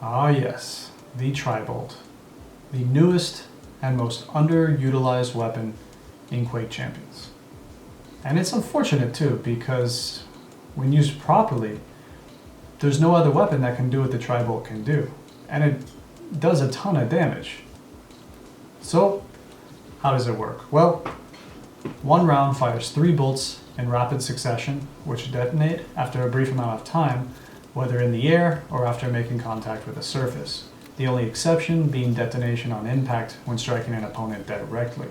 Ah yes, the Tribolt, the newest and most underutilized weapon in Quake Champions. And it's unfortunate too, because when used properly, there's no other weapon that can do what the Tribolt can do. And it does a ton of damage. So, how does it work? Well, one round fires 3 bolts in rapid succession, which detonate after a brief amount of time, whether in the air or after making contact with a surface. The only exception being detonation on impact when striking an opponent directly.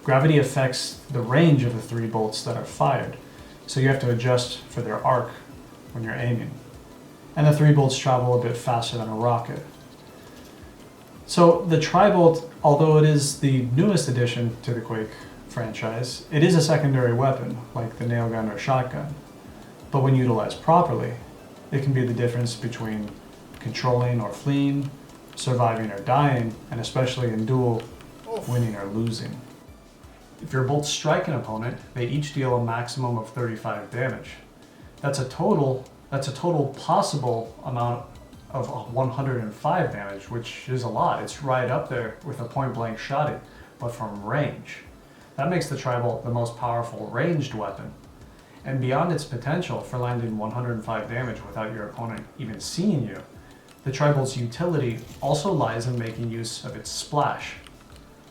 Gravity affects the range of the 3 bolts that are fired, so you have to adjust for their arc when you're aiming. And the 3 bolts travel a bit faster than a rocket. So the Tribolt, although it is the newest addition to the Quake franchise, it is a secondary weapon, like the nail gun or shotgun. But when utilized properly, it can be the difference between controlling or fleeing, surviving or dying, and especially in duel, winning or losing. If your bolts strike an opponent, they each deal a maximum of 35 damage. That's a total possible amount of 105 damage, which is a lot. It's right up there with a point-blank shotty, but from range. That makes the Tribolt the most powerful ranged weapon. And beyond its potential for landing 105 damage without your opponent even seeing you, the Tribolt's utility also lies in making use of its splash.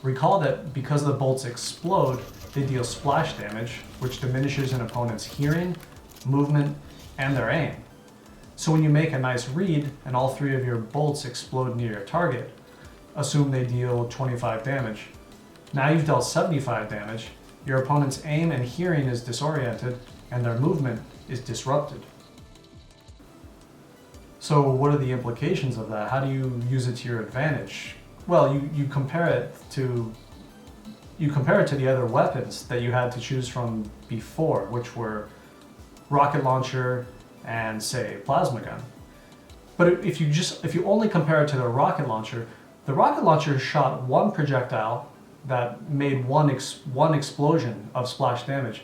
Recall that because the bolts explode, they deal splash damage, which diminishes an opponent's hearing, movement, and their aim. So when you make a nice read and all 3 of your bolts explode near your target, assume they deal 25 damage. Now you've dealt 75 damage, your opponent's aim and hearing is disoriented, and their movement is disrupted. So what are the implications of that? How do you use it to your advantage? Well, you compare it to the other weapons that you had to choose from before, which were rocket launcher and, say, plasma gun. But if you only compare it to the rocket launcher shot 1 projectile that made one explosion of splash damage,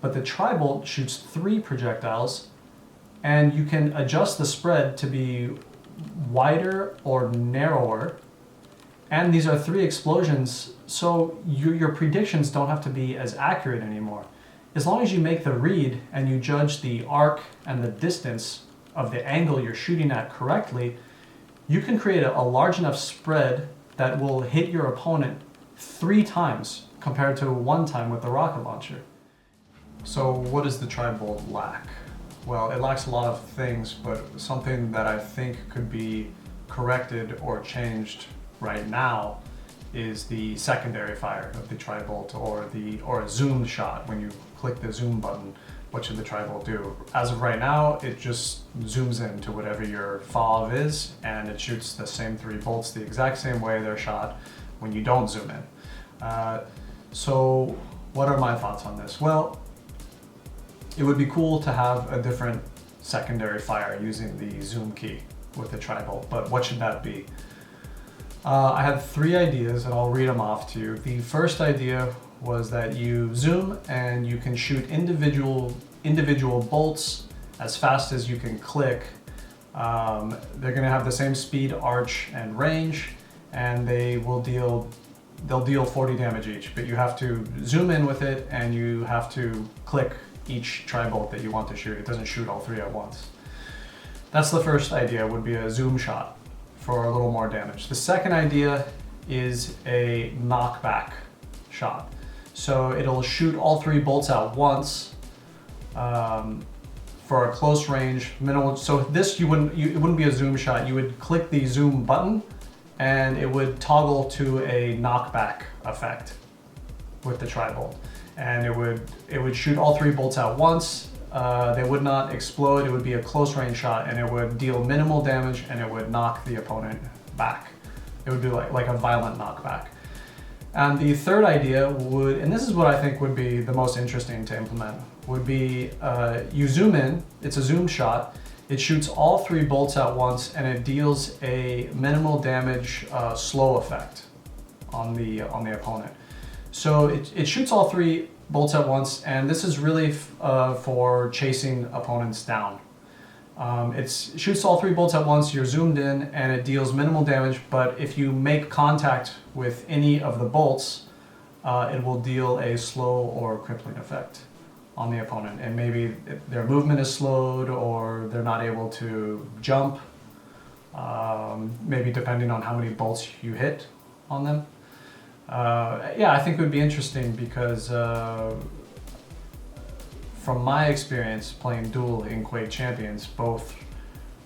but the Tribolt shoots 3 projectiles, and you can adjust the spread to be wider or narrower. And these are 3 explosions, so your predictions don't have to be as accurate anymore. As long as you make the read and you judge the arc and the distance of the angle you're shooting at correctly, you can create a large enough spread that will hit your opponent 3 times compared to 1 time with the rocket launcher. So what does the Tribolt lack? Well, it lacks a lot of things, but something that I think could be corrected or changed right now is the secondary fire of the Tribolt, or a zoom shot. When you click the zoom button, what should the Tribolt do? As of right now, it just zooms in to whatever your FOV is, and it shoots the same 3 bolts the exact same way they're shot when you don't zoom in. So what are my thoughts on this? Well, it would be cool to have a different secondary fire using the zoom key with the Tribolt, but what should that be? I had 3 ideas, and I'll read them off to you. The first idea was that you zoom and you can shoot individual bolts as fast as you can click. They're going to have the same speed, arch, and range, and they'll deal 40 damage each. But you have to zoom in with it, and you have to click each Tribolt that you want to shoot. It doesn't shoot all 3 at once. That's the first idea, would be a zoom shot for a little more damage. The second idea is a knockback shot. So it'll shoot all 3 bolts at once for a close range minimal. So this it wouldn't be a zoom shot. You would click the zoom button and it would toggle to a knockback effect with the Tribolt. And it would shoot all 3 bolts at once. They would not explode. It would be a close range shot, and it would deal minimal damage, and it would knock the opponent back. It would be like a violent knockback. And the third idea would, and this is what I think would be the most interesting to implement, would be you zoom in, it's a zoom shot, it shoots all 3 bolts at once, and it deals a minimal damage slow effect on the opponent. So it shoots all 3 bolts at once, and this is really for chasing opponents down. It shoots all 3 bolts at once, you're zoomed in, and it deals minimal damage, but if you make contact with any of the bolts, it will deal a slow or crippling effect on the opponent. And maybe their movement is slowed, or they're not able to jump, maybe depending on how many bolts you hit on them. Yeah, I think it would be interesting because from my experience playing Duel in Quake Champions, both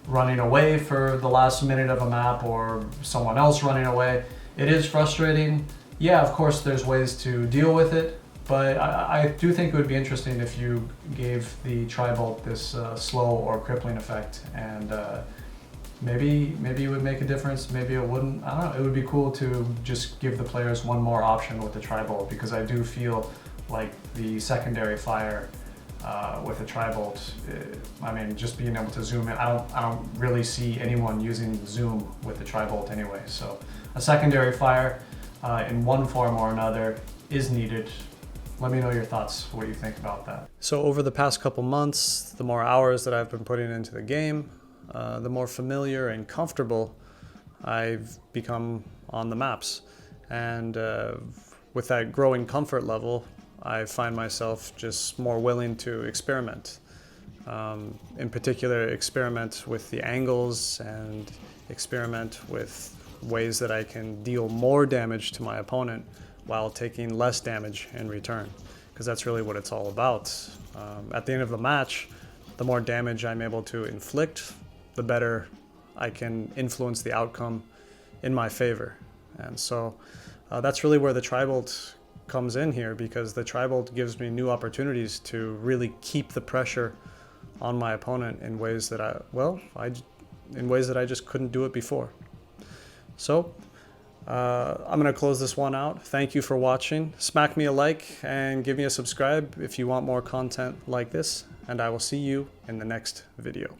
running away for the last minute of a map or someone else running away, it is frustrating. Yeah, of course there's ways to deal with it, but I do think it would be interesting if you gave the Tri-Bolt this slow or crippling effect, and maybe it would make a difference, maybe it wouldn't. I don't know, it would be cool to just give the players one more option with the Tri-Bolt, because I do feel like the secondary fire with a Tri-Bolt, I mean, just being able to zoom in, I don't really see anyone using zoom with the Tri-Bolt anyway. So a secondary fire in one form or another is needed. Let me know your thoughts, what you think about that. So over the past couple months, the more hours that I've been putting into the game, the more familiar and comfortable I've become on the maps. And with that growing comfort level, I find myself just more willing to experiment. In particular, experiment with the angles and experiment with ways that I can deal more damage to my opponent while taking less damage in return, because that's really what it's all about. At the end of the match, the more damage I'm able to inflict, the better I can influence the outcome in my favor. And so that's really where the Tri-Bolt comes in here, because the Tri-Bolt gives me new opportunities to really keep the pressure on my opponent in ways that I just couldn't do it before. So I'm going to close this one out. Thank you for watching. Smack me a like and give me a subscribe if you want more content like this, and I will see you in the next video.